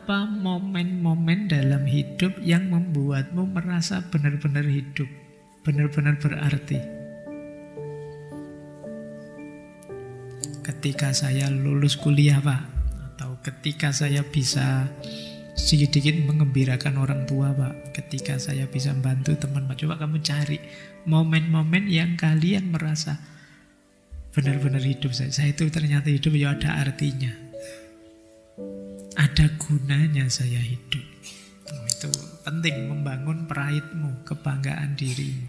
apa momen-momen dalam hidup yang membuatmu merasa benar-benar hidup, benar-benar berarti? Ketika saya lulus kuliah, Pak, atau ketika saya bisa sedikit mengembirakan orang tua, Pak, ketika saya bisa bantu teman, Pak. Coba kamu cari momen-momen yang kalian merasa benar-benar hidup. Saya itu ternyata hidup, ya ada artinya, ada gunanya saya hidup. Itu penting, membangun praidmu, kebanggaan dirimu.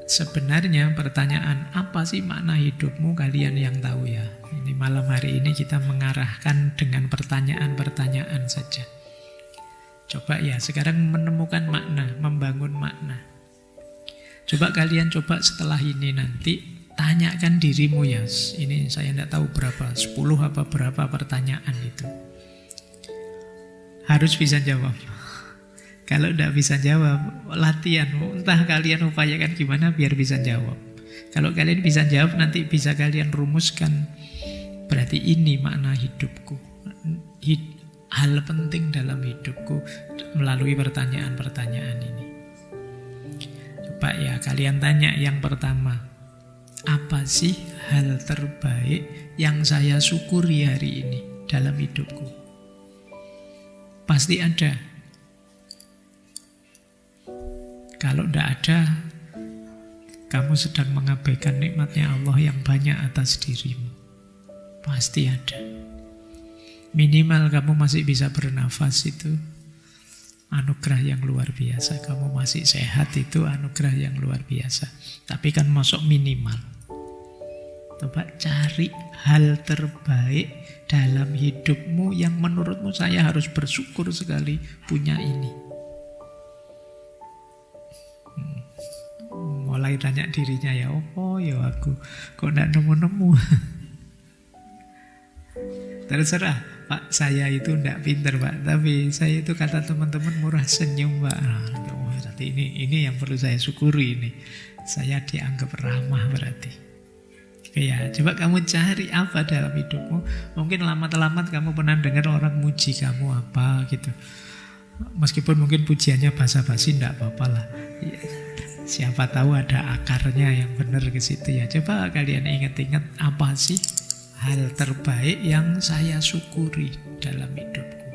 Sebenarnya pertanyaan apa sih makna hidupmu, kalian yang tahu ya. Ini malam hari ini kita mengarahkan dengan pertanyaan-pertanyaan saja. Coba ya sekarang menemukan makna, membangun makna. Coba kalian setelah ini nanti tanyakan dirimu ya. Ini saya tidak tahu berapa, 10 apa berapa pertanyaan itu. Harus bisa jawab. Kalau tidak bisa jawab, latihan. Entah kalian upayakan gimana biar bisa jawab. Kalau kalian bisa jawab, nanti bisa kalian rumuskan. Berarti ini makna hidupku. Hal penting dalam hidupku melalui pertanyaan-pertanyaan ini. Coba ya kalian tanya yang pertama. Apa sih hal terbaik yang saya syukuri hari ini dalam hidupku? Pasti ada. Kalau tidak ada, kamu sedang mengabaikan nikmatnya Allah yang banyak atas dirimu. Pasti ada. Minimal kamu masih bisa bernafas, itu anugerah yang luar biasa. Kamu masih sehat, itu anugerah yang luar biasa. Tapi kan masuk minimal. Coba cari hal terbaik dalam hidupmu yang menurutmu saya harus bersyukur sekali punya ini. Mulai tanya dirinya ya, oh ya aku kok tidak nemu-nemu. Terserah, Pak, saya itu tidak pinter, Pak, tapi saya itu kata teman-teman murah senyum, Pak. Berarti ini yang perlu saya syukuri ini. Saya dianggap ramah berarti. Oke ya, coba kamu cari apa dalam hidupmu. Mungkin lama-lama kamu pernah dengar orang muji kamu apa gitu. Meskipun mungkin pujiannya basa-basi, tidak apa-apa lah. Ya, siapa tahu ada akarnya yang benar ke situ ya. Coba kalian ingat-ingat apa sih hal terbaik yang saya syukuri dalam hidupku.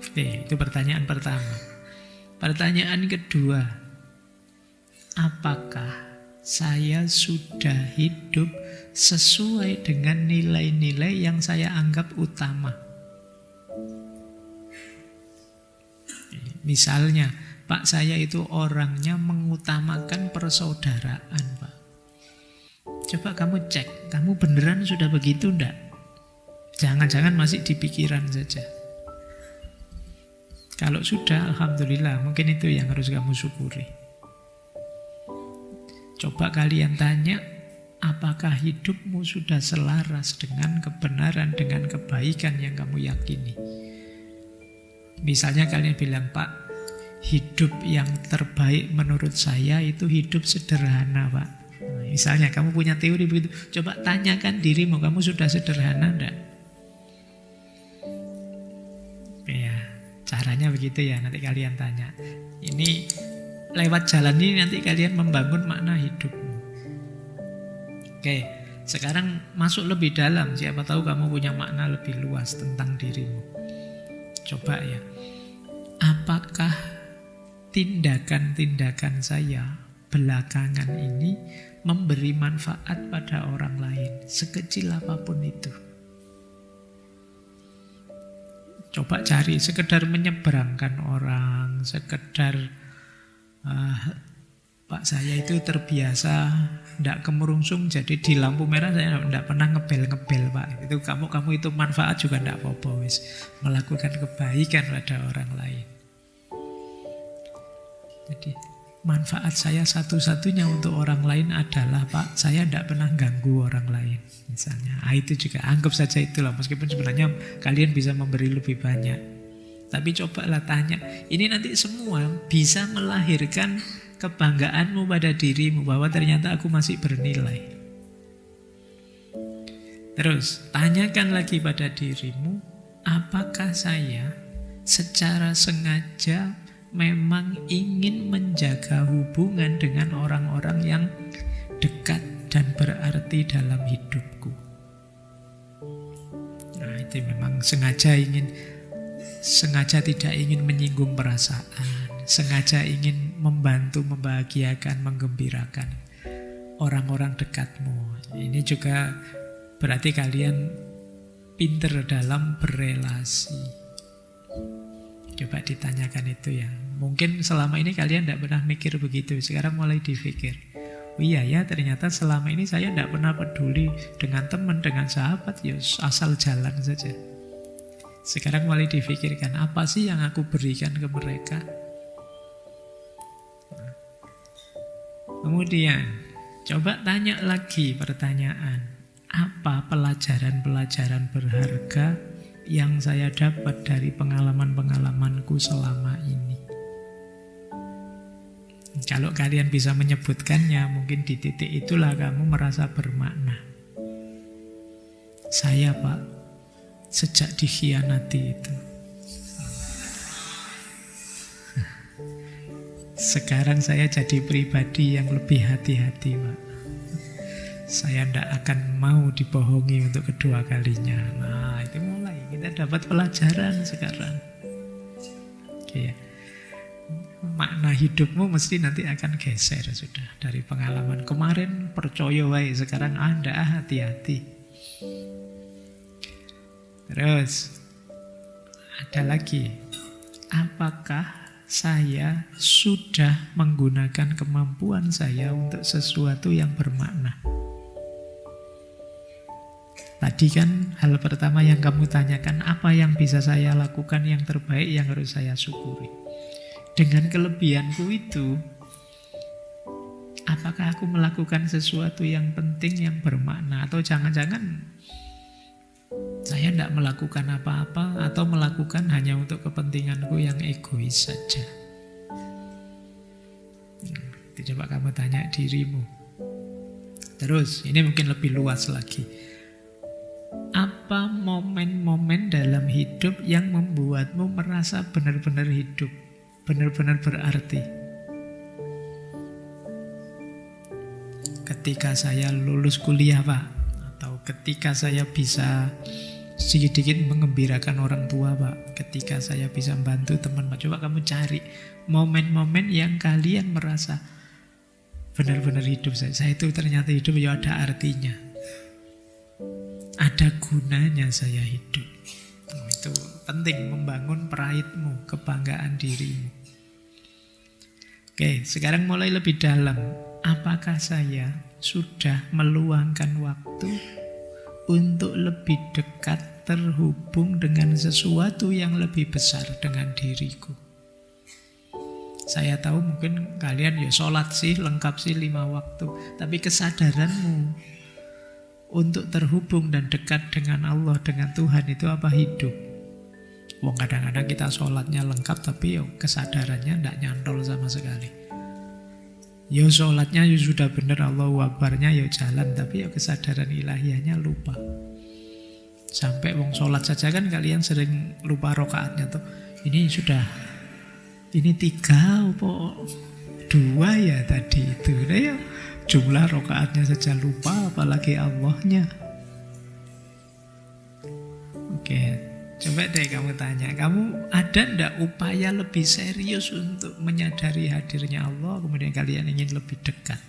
Oke, itu pertanyaan pertama. Pertanyaan kedua, apakah saya sudah hidup sesuai dengan nilai-nilai yang saya anggap utama? Misalnya, Pak, saya itu orangnya mengutamakan persaudaraan, Pak. Coba kamu cek, kamu beneran sudah begitu enggak? Jangan-jangan masih di pikiran saja. Kalau sudah, alhamdulillah, mungkin itu yang harus kamu syukuri. Coba kalian tanya, apakah hidupmu sudah selaras dengan kebenaran, dengan kebaikan yang kamu yakini? Misalnya kalian bilang, Pak, hidup yang terbaik menurut saya itu hidup sederhana, Pak. Misalnya kamu punya teori begitu, coba tanyakan dirimu, kamu sudah sederhana enggak? Ya, caranya begitu ya, nanti kalian tanya. Ini lewat jalan ini nanti kalian membangun makna hidupmu. Oke, sekarang masuk lebih dalam, siapa tahu kamu punya makna lebih luas tentang dirimu. Coba ya, apakah tindakan-tindakan saya belakangan ini memberi manfaat pada orang lain, sekecil apapun itu? Coba cari, sekedar menyeberangkan orang, sekedar Pak, saya itu terbiasa tidak kemerungsung, jadi di lampu merah saya tidak pernah ngebel-ngebel, Pak. Itu kamu itu manfaat juga tidak apa-apa, wis. Melakukan kebaikan pada orang lain. Jadi manfaat saya satu-satunya untuk orang lain adalah, Pak, saya tidak pernah ganggu orang lain, misalnya. Itu juga anggap saja itulah, meskipun sebenarnya kalian bisa memberi lebih banyak. Tapi cobalah tanya, ini nanti semua bisa melahirkan kebanggaanmu pada dirimu bahwa ternyata aku masih bernilai. Terus tanyakan lagi pada dirimu, apakah saya secara sengaja memang ingin menjaga hubungan dengan orang-orang yang dekat dan berarti dalam hidupku. Nah, itu memang sengaja tidak ingin menyinggung perasaan, sengaja ingin membantu, membahagiakan, menggembirakan orang-orang dekatmu. Ini juga berarti kalian pinter dalam berelasi. Coba ditanyakan itu ya. Mungkin selama ini kalian tidak pernah mikir begitu. Sekarang mulai dipikir. Oh iya ya, ternyata selama ini saya tidak pernah peduli dengan teman, dengan sahabat. Ya asal jalan saja. Sekarang mulai dipikirkan, apa sih yang aku berikan ke mereka? Kemudian, coba tanya lagi pertanyaan. Apa pelajaran-pelajaran berharga yang saya dapat dari pengalaman-pengalamanku selama ini? Kalau kalian bisa menyebutkannya, mungkin di titik itulah kamu merasa bermakna. Saya, Pak, sejak dikhianati itu, sekarang saya jadi pribadi yang lebih hati-hati, Pak. Saya tidak akan mau dibohongi untuk kedua kalinya. Nah, itu mulai kita dapat pelajaran sekarang. Oke ya. Makna hidupmu mesti nanti akan geser sudah. Dari pengalaman kemarin percaya wae, sekarang Anda hati-hati. Terus ada lagi. Apakah saya sudah menggunakan kemampuan saya untuk sesuatu yang bermakna? Tadi kan hal pertama yang kamu tanyakan, apa yang bisa saya lakukan yang terbaik yang harus saya syukuri. Dengan kelebihanku itu, apakah aku melakukan sesuatu yang penting, yang bermakna? Atau jangan-jangan saya tidak melakukan apa-apa, atau melakukan hanya untuk kepentinganku yang egois saja. Coba kamu tanya dirimu. Terus, ini mungkin lebih luas lagi. Apa momen-momen dalam hidup yang membuatmu merasa benar-benar hidup, benar-benar berarti? Ketika saya lulus kuliah, Pak, atau ketika saya bisa sedikit mengembirakan orang tua, Pak, ketika saya bisa membantu teman, Pak. Coba kamu cari momen-momen yang kalian merasa benar-benar hidup. Saya itu ternyata hidup ya ada artinya. Ada gunanya saya hidup. Itu penting, membangun praidmu, kebanggaan dirimu. Oke, sekarang mulai lebih dalam. Apakah saya sudah meluangkan waktu untuk lebih dekat terhubung dengan sesuatu yang lebih besar dengan diriku? Saya tahu mungkin kalian ya sholat sih, lengkap sih 5 waktu. Tapi kesadaranmu untuk terhubung dan dekat dengan Allah, dengan Tuhan itu apa? Hidup. Wong kadang-kadang kita sholatnya lengkap tapi yo kesadarannya tidak nyantol sama sekali. Yo sholatnya yo sudah benar, Allahu Akbarnya yo jalan, tapi yo kesadaran ilahiyahnya lupa. Sampai wong sholat saja kan kalian sering lupa rokaatnya tuh. Ini 3 apa 2 ya tadi itu. Nah, ya, jumlah rokaatnya saja lupa, apalagi Allahnya. Oke, coba deh kamu tanya, kamu ada ndak upaya lebih serius untuk menyadari hadirnya Allah, kemudian kalian ingin lebih dekat?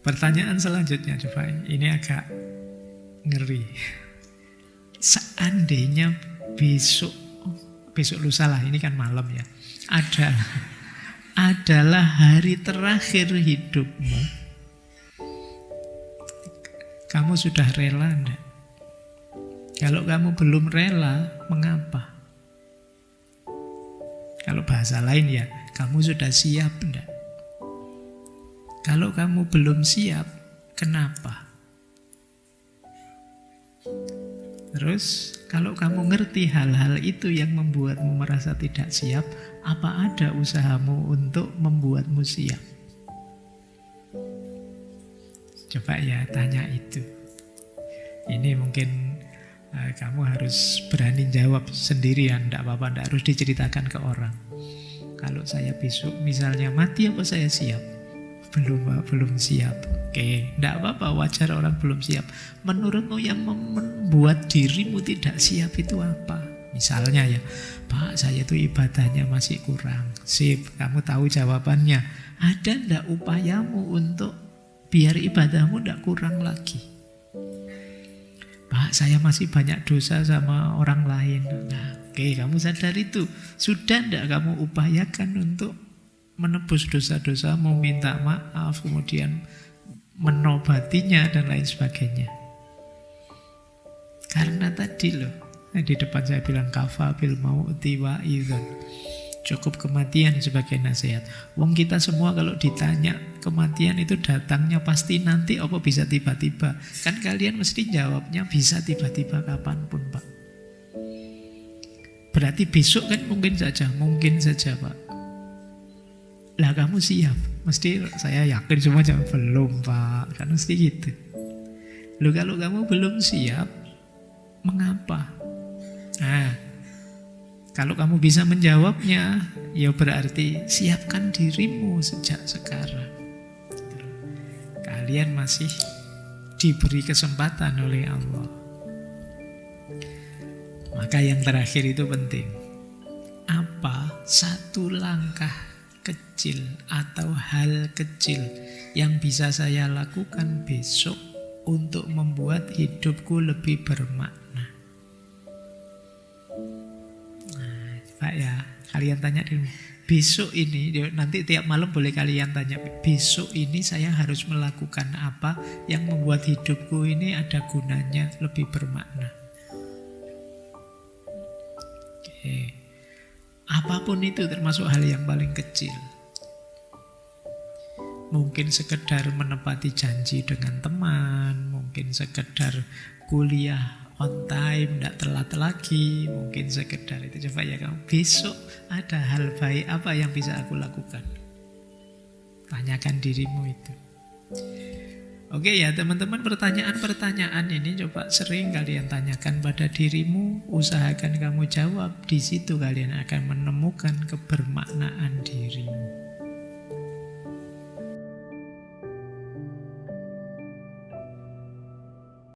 Pertanyaan selanjutnya, coba ini agak ngeri. Seandainya besok lusa lah, ini kan malam ya, adalah hari terakhir hidupmu, kamu sudah rela enggak? Kalau kamu belum rela, mengapa? Kalau bahasa lain ya, kamu sudah siap enggak? Kalau kamu belum siap, kenapa? Terus, kalau kamu ngerti hal-hal itu yang membuatmu merasa tidak siap, apa ada usahamu untuk membuatmu siap? Coba ya tanya itu. Ini mungkin Kamu harus berani jawab sendirian, tidak apa-apa, tidak harus diceritakan ke orang. Kalau saya besok misalnya mati, apa saya siap? Belum, Pak, belum siap. Oke, tidak apa-apa, wajar orang belum siap. Menurutmu yang membuat dirimu tidak siap itu apa? Misalnya ya, Pak, saya itu ibadahnya masih kurang. Sip, kamu tahu jawabannya. Ada tidak upayamu untuk biar ibadahmu tidak kurang lagi? Pak, saya masih banyak dosa sama orang lain. Nah, oke, kamu sadar itu. Sudah tidak kamu upayakan untuk menebus dosa-dosamu, minta maaf, kemudian menobatinya dan lain sebagainya. Karena tadi loh, di depan saya bilang kafa bil mauti wa idzon. Cukup kematian sebagai nasihat. Wong kita semua kalau ditanya kematian itu datangnya pasti nanti, apa bisa tiba-tiba? Kan kalian mesti jawabnya bisa tiba-tiba kapanpun, Pak. Berarti besok kan mungkin saja, Pak. Lah kamu siap? Mesti saya yakin semua jawab belum, Pak. Kan mesti gitu. Loh, kalau kamu belum siap, mengapa? Nah, kalau kamu bisa menjawabnya, ya berarti siapkan dirimu sejak sekarang. Kalian masih diberi kesempatan oleh Allah. Maka yang terakhir itu penting. Apa satu langkah kecil atau hal kecil yang bisa saya lakukan besok untuk membuat hidupku lebih bermakna? Pak ya, kalian tanya dulu. Besok ini, nanti tiap malam boleh kalian tanya. Besok ini saya harus melakukan apa yang membuat hidupku ini ada gunanya, lebih bermakna. Oke. Apapun itu, termasuk hal yang paling kecil. Mungkin sekedar menepati janji dengan teman, mungkin sekedar kuliah on time, tidak telat lagi, mungkin sekedar itu. Coba ya kamu, besok ada hal baik apa yang bisa aku lakukan? Tanyakan dirimu itu. Oke ya teman-teman, pertanyaan-pertanyaan ini coba sering kalian tanyakan pada dirimu, usahakan kamu jawab. Di situ kalian akan menemukan kebermaknaan dirimu.